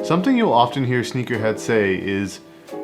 Something you'll often hear sneakerheads say is,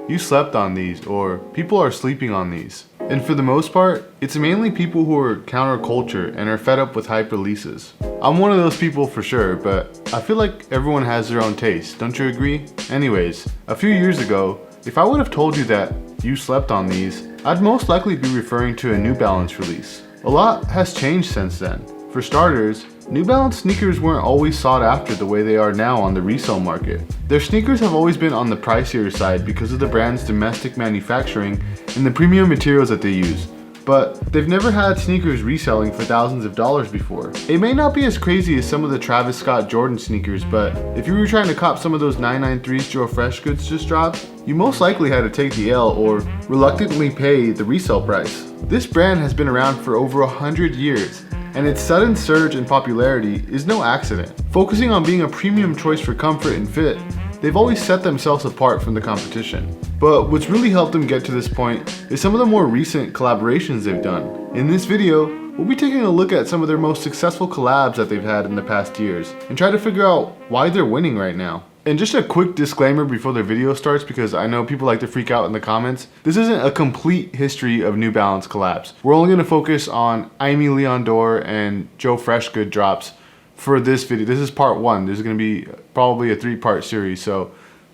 "You slept on these," or "People are sleeping on these." And for the most part, it's mainly people who are counterculture and are fed up with hype releases. I'm one of those people for sure, but I feel like everyone has their own taste, don't you agree? Anyways, a few years ago, if I would have told you that you slept on these, I'd most likely be referring to a New Balance release. A lot has changed since then. For starters, New Balance sneakers weren't always sought after the way they are now on the resale market. Their sneakers have always been on the pricier side because of the brand's domestic manufacturing and the premium materials that they use, but they've never had sneakers reselling for thousands of dollars before. It may not be as crazy as some of the Travis Scott Jordan sneakers, but if you were trying to cop some of those 993s Joe Freshgoods just dropped, you most likely had to take the L or reluctantly pay the resale price. This brand has been around for over 100 years, and its sudden surge in popularity is no accident. Focusing on being a premium choice for comfort and fit, they've always set themselves apart from the competition. But what's really helped them get to this point is some of the more recent collaborations they've done. In this video, we'll be taking a look at some of their most successful collabs that they've had in the past years and try to figure out why they're winning right now. And just a quick disclaimer before the video starts, because I know people like to freak out in the comments. This isn't a complete history of New Balance collabs. We're only gonna focus on Aimee Leon Dore and Joe Freshgood drops for this video. This is part one. There's gonna be probably a 3-part series. So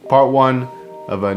part one of a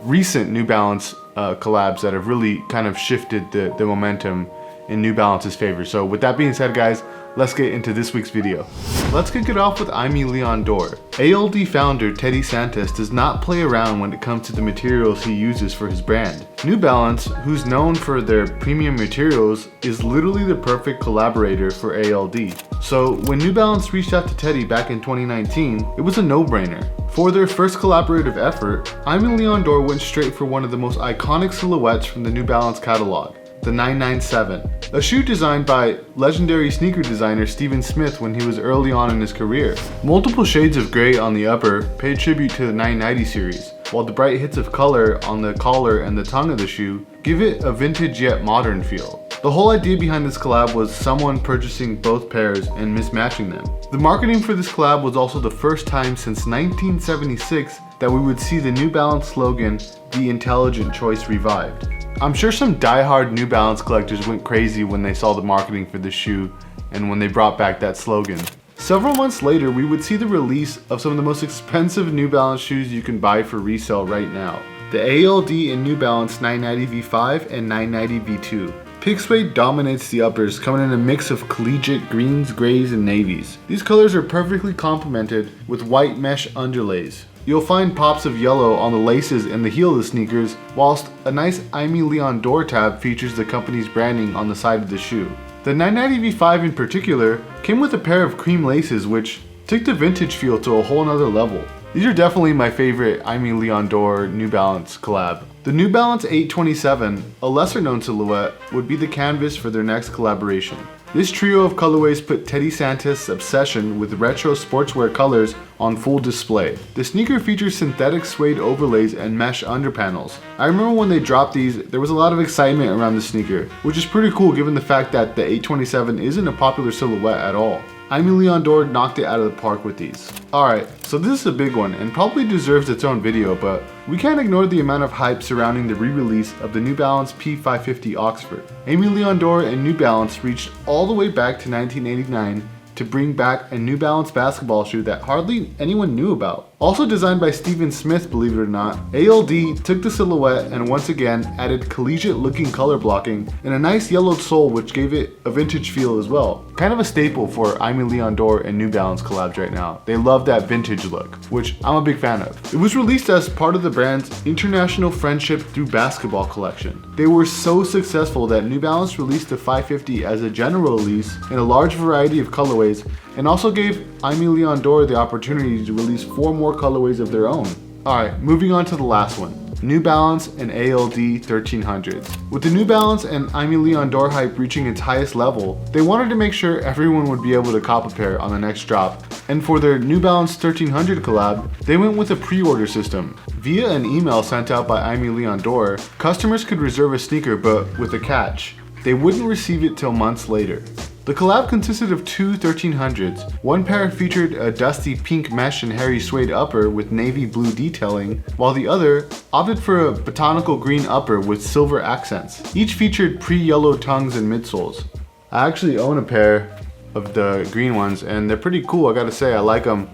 recent New Balance collabs that have really kind of shifted the momentum in New Balance's favor. So with that being said, guys, let's get into this week's video. Let's kick it off with Aimee Leon Dore. ALD founder Teddy Santis does not play around when it comes to the materials he uses for his brand. New Balance, who's known for their premium materials, is literally the perfect collaborator for ALD. So when New Balance reached out to Teddy back in 2019, it was a no-brainer. For their first collaborative effort, Aimee Leon Dore went straight for one of the most iconic silhouettes from the New Balance catalog, the 997, a shoe designed by legendary sneaker designer Steven Smith when he was early on in his career. Multiple shades of gray on the upper paid tribute to the 990 series, while the bright hits of color on the collar and the tongue of the shoe give it a vintage yet modern feel. The whole idea behind this collab was someone purchasing both pairs and mismatching them. The marketing for this collab was also the first time since 1976 that we would see the New Balance slogan, "The Intelligent Choice," revived. I'm sure some die-hard New Balance collectors went crazy when they saw the marketing for this shoe and when they brought back that slogan. Several months later, we would see the release of some of the most expensive New Balance shoes you can buy for resale right now. The ALD and New Balance 990 V5 and 990 V2. Pig suede dominates the uppers, coming in a mix of collegiate greens, grays, and navies. These colors are perfectly complemented with white mesh underlays. You'll find pops of yellow on the laces and the heel of the sneakers, whilst a nice Aimee Leon Dore tab features the company's branding on the side of the shoe. The 990 V5 in particular came with a pair of cream laces which took the vintage feel to a whole nother level. These are definitely my favorite Aimee Leon Dore New Balance collab. The New Balance 827, a lesser known silhouette, would be the canvas for their next collaboration. This trio of colorways put Teddy Santis' obsession with retro sportswear colors on full display. The sneaker features synthetic suede overlays and mesh underpanels. I remember when they dropped these, there was a lot of excitement around the sneaker, which is pretty cool given the fact that the 827 isn't a popular silhouette at all. Aimee Leon Dore knocked it out of the park with these. Alright, so this is a big one and probably deserves its own video, but we can't ignore the amount of hype surrounding the re-release of the New Balance P550 Oxford. Aimee Leon Dore and New Balance reached all the way back to 1989 to bring back a New Balance basketball shoe that hardly anyone knew about. Also designed by Steven Smith, believe it or not, ALD took the silhouette and once again added collegiate looking color blocking and a nice yellowed sole which gave it a vintage feel as well. Kind of a staple for Aimee Leon Dore and New Balance collabs right now. They love that vintage look, which I'm a big fan of. It was released as part of the brand's International Friendship Through Basketball collection. They were so successful that New Balance released the 550 as a general release in a large variety of colorways and also gave Aimee Leon Dore the opportunity to release 4 more colorways of their own. Alright, moving on to the last one. New Balance and ALD 1300s. With the New Balance and Aimee Leon Dore hype reaching its highest level, they wanted to make sure everyone would be able to cop a pair on the next drop. And for their New Balance 1300 collab, they went with a pre-order system. Via an email sent out by Aimee Leon Dore, customers could reserve a sneaker, but with a catch. They wouldn't receive it till months later. The collab consisted of two 1300s. One pair featured a dusty pink mesh and hairy suede upper with navy blue detailing, while the other opted for a botanical green upper with silver accents. Each featured pre-yellowed tongues and midsoles. I actually own a pair of the green ones and they're pretty cool, I gotta say. I like them.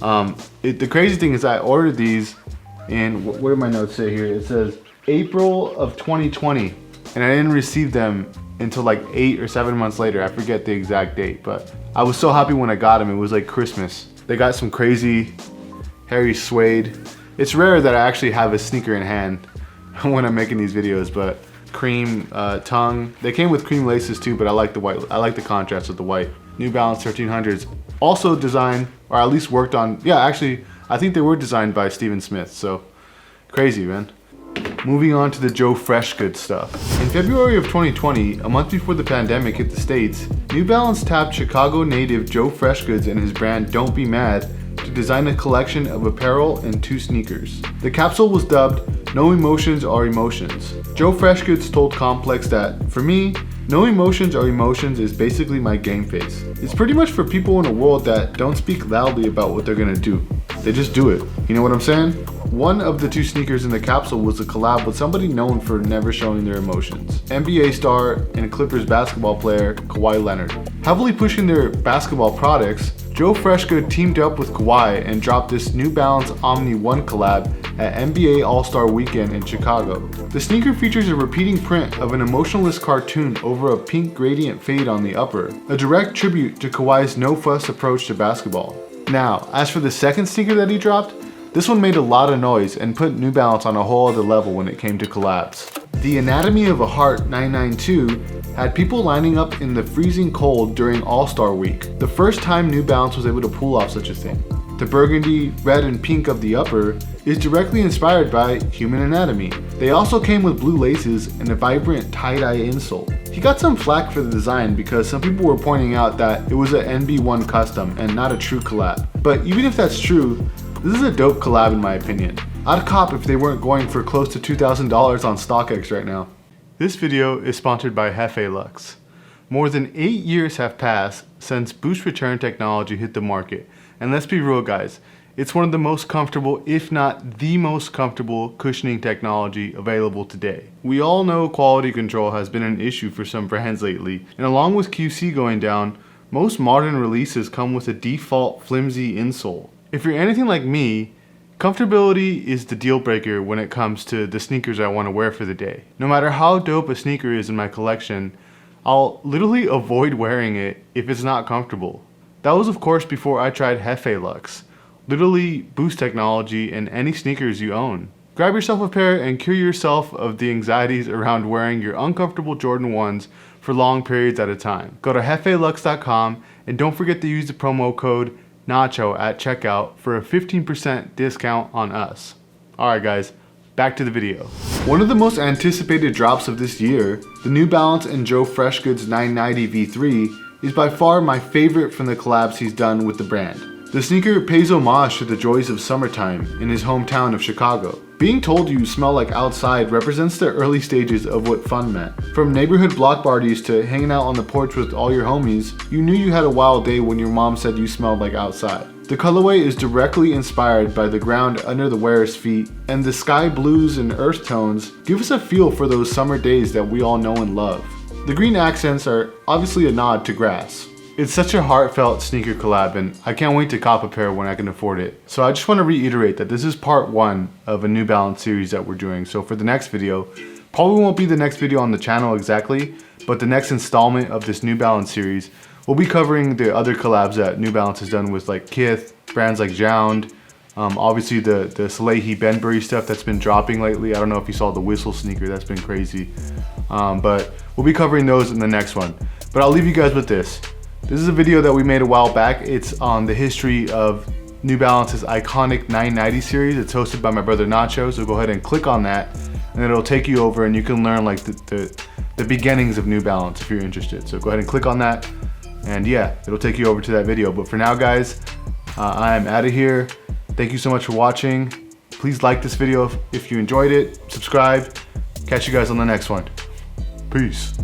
The crazy thing is I ordered these in, what do my notes say here? It says April of 2020 and I didn't receive them until like 8 or 7 months later. I forget the exact date, but I was so happy when I got them. It was like Christmas. They got some crazy hairy suede. It's rare that I actually have a sneaker in hand when I'm making these videos, but cream tongue. They came with cream laces too, but I like the white. I like the contrast with the white. New Balance 1300s, also designed, or at least worked on, yeah, actually, I think they were designed by Steven Smith, so crazy, man. Moving on to the Joe Freshgoods stuff. In February of 2020, a month before the pandemic hit the States, New Balance tapped Chicago native Joe Freshgoods and his brand Don't Be Mad to design a collection of apparel and 2 sneakers. The capsule was dubbed No Emotions Are Emotions. Joe Freshgoods told Complex that, for me, no emotions are emotions is basically my game face. It's pretty much for people in a world that don't speak loudly about what they're gonna do. They just do it. You know what I'm saying? One of the 2 sneakers in the capsule was a collab with somebody known for never showing their emotions. NBA star and Clippers basketball player Kawhi Leonard. Heavily pushing their basketball products, Joe Freshgood teamed up with Kawhi and dropped this New Balance Omni 1 collab at NBA All-Star Weekend in Chicago. The sneaker features a repeating print of an emotionless cartoon over a pink gradient fade on the upper, a direct tribute to Kawhi's no-fuss approach to basketball. Now, as for the second sneaker that he dropped, this one made a lot of noise and put New Balance on a whole other level when it came to collabs. The Anatomy of a Heart 992 had people lining up in the freezing cold during All-Star Week, the first time New Balance was able to pull off such a thing. The burgundy, red, and pink of the upper is directly inspired by human anatomy. They also came with blue laces and a vibrant tie-dye insole. He got some flack for the design because some people were pointing out that it was an NB1 custom and not a true collab. But even if that's true, this is a dope collab in my opinion. I'd cop if they weren't going for close to $2,000 on StockX right now. This video is sponsored by Hefe Lux. More than 8 years have passed since boost return technology hit the market. And let's be real guys, it's one of the most comfortable, if not the most comfortable cushioning technology available today. We all know quality control has been an issue for some brands lately, and along with QC going down, most modern releases come with a default flimsy insole. If you're anything like me, comfortability is the deal breaker when it comes to the sneakers I want to wear for the day. No matter how dope a sneaker is in my collection, I'll literally avoid wearing it if it's not comfortable. That was of course before I tried Hefe Lux. Literally boost technology in any sneakers you own. Grab yourself a pair and cure yourself of the anxieties around wearing your uncomfortable Jordan 1s for long periods at a time. Go to hefelux.com and don't forget to use the promo code Nacho at checkout for a 15% discount on us. Alright guys, back to the video. One of the most anticipated drops of this year, the New Balance and Joe Freshgoods 990 V3, is by far my favorite from the collabs he's done with the brand. The sneaker pays homage to the joys of summertime in his hometown of Chicago. Being told you smell like outside represents the early stages of what fun meant. From neighborhood block parties to hanging out on the porch with all your homies, you knew you had a wild day when your mom said you smelled like outside. The colorway is directly inspired by the ground under the wearer's feet, and the sky blues and earth tones give us a feel for those summer days that we all know and love. The green accents are obviously a nod to grass. It's such a heartfelt sneaker collab and I can't wait to cop a pair when I can afford it. So I just want to reiterate that this is part 1 of a New Balance series that we're doing. So for the next video, probably won't be the next video on the channel exactly, but the next installment of this New Balance series, we'll be covering the other collabs that New Balance has done with like Kith, brands like Jound, obviously the Salehi Benbury stuff that's been dropping lately. I don't know if you saw the Whistle sneaker, that's been crazy. But we'll be covering those in the next one. But I'll leave you guys with this. This is a video that we made a while back. It's on the history of New Balance's iconic 990 series. It's hosted by my brother Nacho, so go ahead and click on that and it'll take you over and you can learn like the beginnings of New Balance if you're interested. So go ahead and click on that and yeah, it'll take you over to that video. But for now guys, I am out of here. Thank you so much for watching. Please like this video if you enjoyed it, subscribe. Catch you guys on the next one. Peace.